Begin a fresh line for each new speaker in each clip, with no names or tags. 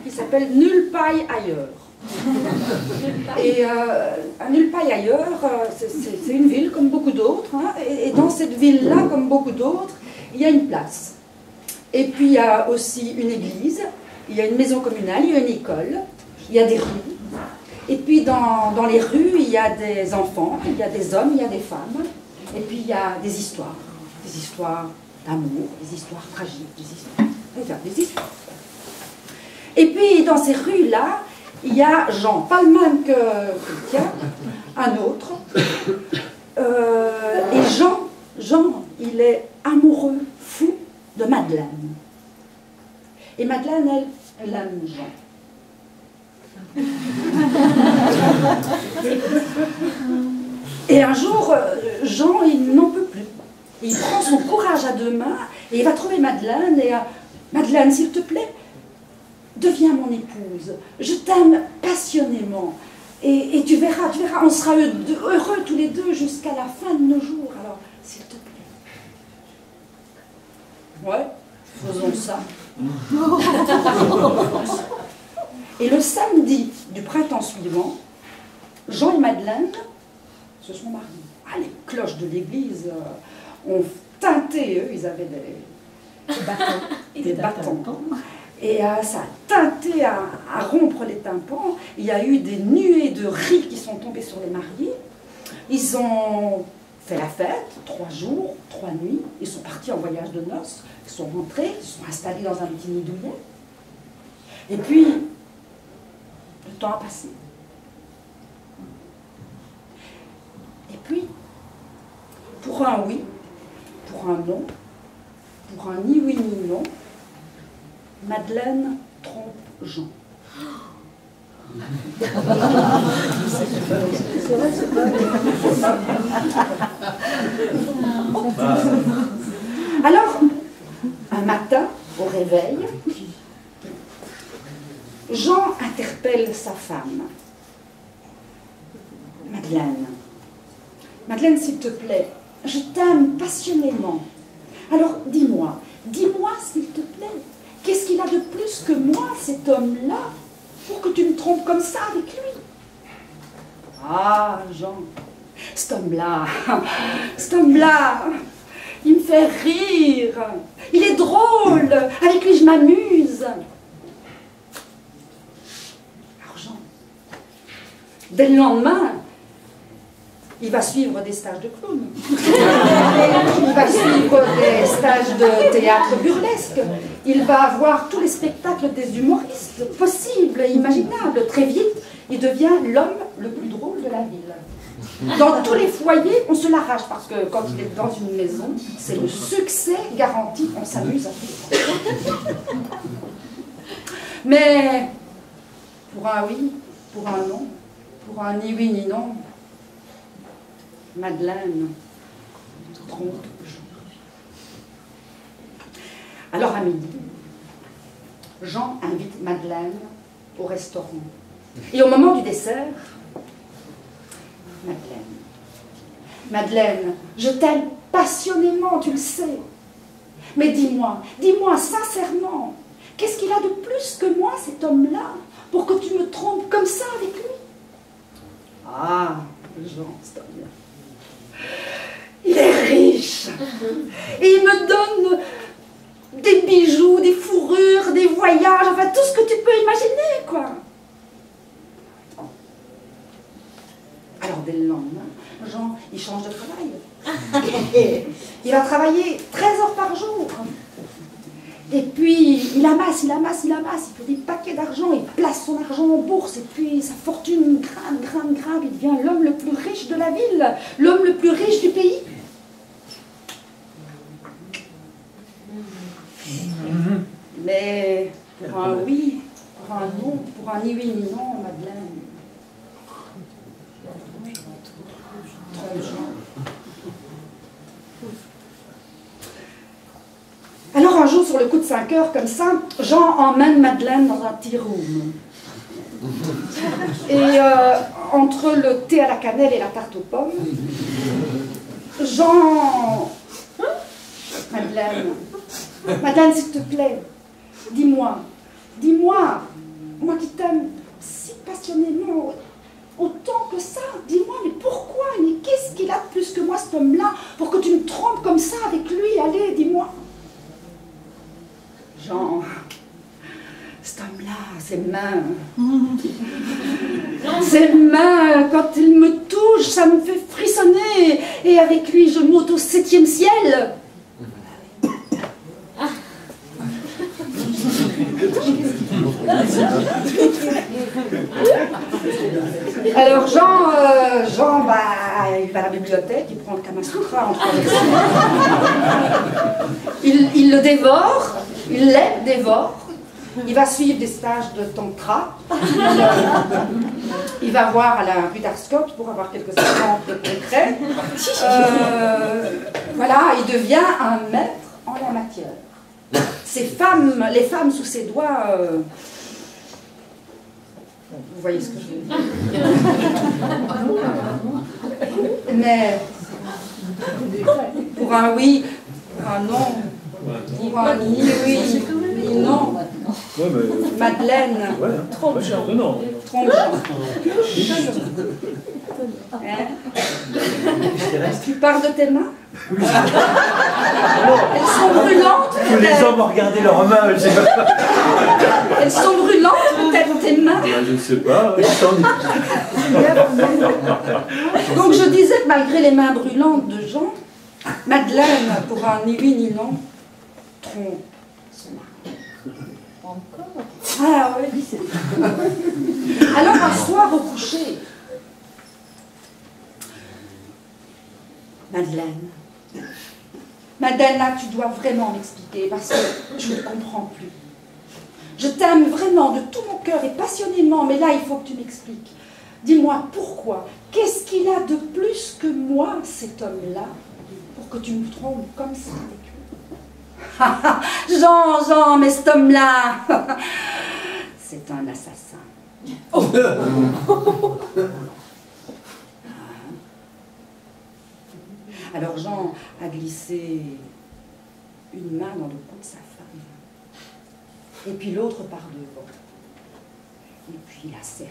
qui s'appelle Nulle paille ailleurs. Et à Nulle paille ailleurs, c'est une ville comme beaucoup d'autres, hein, et dans cette ville-là, comme beaucoup d'autres, il y a une place. Et puis il y a aussi une église, il y a une maison communale, il y a une école, il y a des rues. Et puis dans les rues, il y a des enfants, il y a des hommes, il y a des femmes. Et puis il y a des histoires d'amour, des histoires tragiques, des histoires. Et puis dans ces rues-là, il y a Jean, pas le même que Christian, un autre. Et Jean, il est amoureux, fou de Madeleine. Et Madeleine, elle aime Jean. Et un jour, Jean, il n'en peut plus. Il prend son courage à deux mains et il va trouver Madeleine. Et Madeleine, s'il te plaît, deviens mon épouse. Je t'aime passionnément. Et tu verras, on sera heureux tous les deux jusqu'à la fin de nos jours. Alors, s'il te plaît. Ouais, faisons ça. Et le samedi du printemps suivant, Jean et Madeleine se sont mariés. Ah, les cloches de l'église ont tinté, eux, ils avaient des bâtons. Et ça a teinté à rompre les tympans. Il y a eu des nuées de riz qui sont tombées sur les mariés. Ils ont fait la fête, 3 jours, 3 nuits. Ils sont partis en voyage de noces. Ils sont rentrés, ils se sont installés dans un petit nid douillet. Et puis, le temps a passé. Et puis, pour un oui, pour un non, pour un ni oui ni non, Madeleine trompe Jean. Alors, un matin, au réveil, Jean interpelle sa femme. Madeleine. Madeleine, s'il te plaît, je t'aime passionnément. Alors, dis-moi, s'il te plaît, qu'est-ce qu'il a de plus que moi, cet homme-là, pour que tu me trompes comme ça avec lui? Ah, Jean, cet homme-là, il me fait rire, il est drôle, avec lui je m'amuse. Alors Jean, dès le lendemain, il va suivre des stages de clown. Il va suivre des stages de théâtre burlesque. Il va avoir tous les spectacles des humoristes possibles et imaginables. Très vite, il devient l'homme le plus drôle de la ville. Dans tous les foyers, on se l'arrache parce que quand il est dans une maison, c'est le succès garanti. On s'amuse à tout. Mais pour un oui, pour un non, pour un ni oui ni non, Madeleine trompe Jean. Alors à midi, Jean invite Madeleine au restaurant. Et au moment du dessert, Madeleine, je t'aime passionnément, tu le sais. Mais dis-moi sincèrement, qu'est-ce qu'il a de plus que moi, cet homme-là, pour que tu me trompes comme ça avec lui? Ah, Jean, c'est bien. Il est riche. Et il me donne des bijoux, des fourrures, des voyages, enfin tout ce que tu peux imaginer, quoi. Alors dès le lendemain, Jean, il change de travail. Il va travailler 13 heures par jour. Et puis, il amasse, il fait des paquets d'argent, il place son argent en bourse, et puis sa fortune grimpe, il devient l'homme le plus riche de la ville, l'homme le plus riche du pays. Mais pour un oui, pour un non, pour un ni oui ni non, Madeleine, alors un jour, sur le coup de 5 heures, comme ça, Jean emmène Madeleine dans un tea room. Et entre le thé à la cannelle et la tarte aux pommes, Jean... Madeleine, s'il te plaît, dis-moi, dis-moi, moi qui t'aime si passionnément, autant que ça, dis-moi, mais pourquoi? Mais qu'est-ce qu'il a de plus que moi, cet homme-là, pour que tu me trompes comme ça avec lui? Allez, dis-moi. Jean, cet homme-là, ses mains, quand il me touche, ça me fait frissonner, et avec lui, je monte au 7e ciel. Alors Jean, il va à la bibliothèque, il prend le Kama Sutra entre il le dévore, il les dévore. Il va suivre des stages de tantra. Il va voir à la rue d'Arscott pour avoir quelques séances de concret. Voilà, il devient un maître en la matière. Les femmes sous ses doigts, vous voyez ce que je veux dire. Mais pour un oui, un non, pour un ni oui, ni non.
Ouais, mais...
Madeleine,
ouais,
trompe Jean. Trompe Jean. Hein? Tu pars de tes mains? Elles sont brûlantes.
Tous les hommes ont regardé leurs mains.
Elles sont brûlantes peut-être tes mains.
Je ne sais pas.
Donc je disais que malgré les mains brûlantes de Jean, Madeleine, pour un ni oui ni non, trompe son mari. Encore? Ah oui, c'est... Alors un soir au coucher, Madeleine, là tu dois vraiment m'expliquer parce que je ne comprends plus. Je t'aime vraiment de tout mon cœur et passionnément, mais là il faut que tu m'expliques. Dis-moi pourquoi, qu'est-ce qu'il a de plus que moi cet homme-là pour que tu me trompes comme ça avec lui? Jean, mais cet homme-là, c'est un assassin. Oh. Alors Jean a glissé une main dans le cou de sa femme, et puis l'autre par devant, et puis il a serré.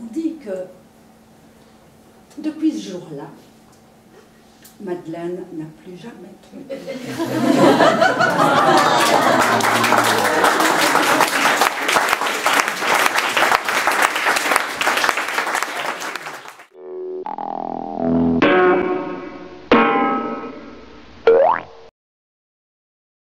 On dit que depuis ce jour-là, Madeleine n'a plus jamais trompé.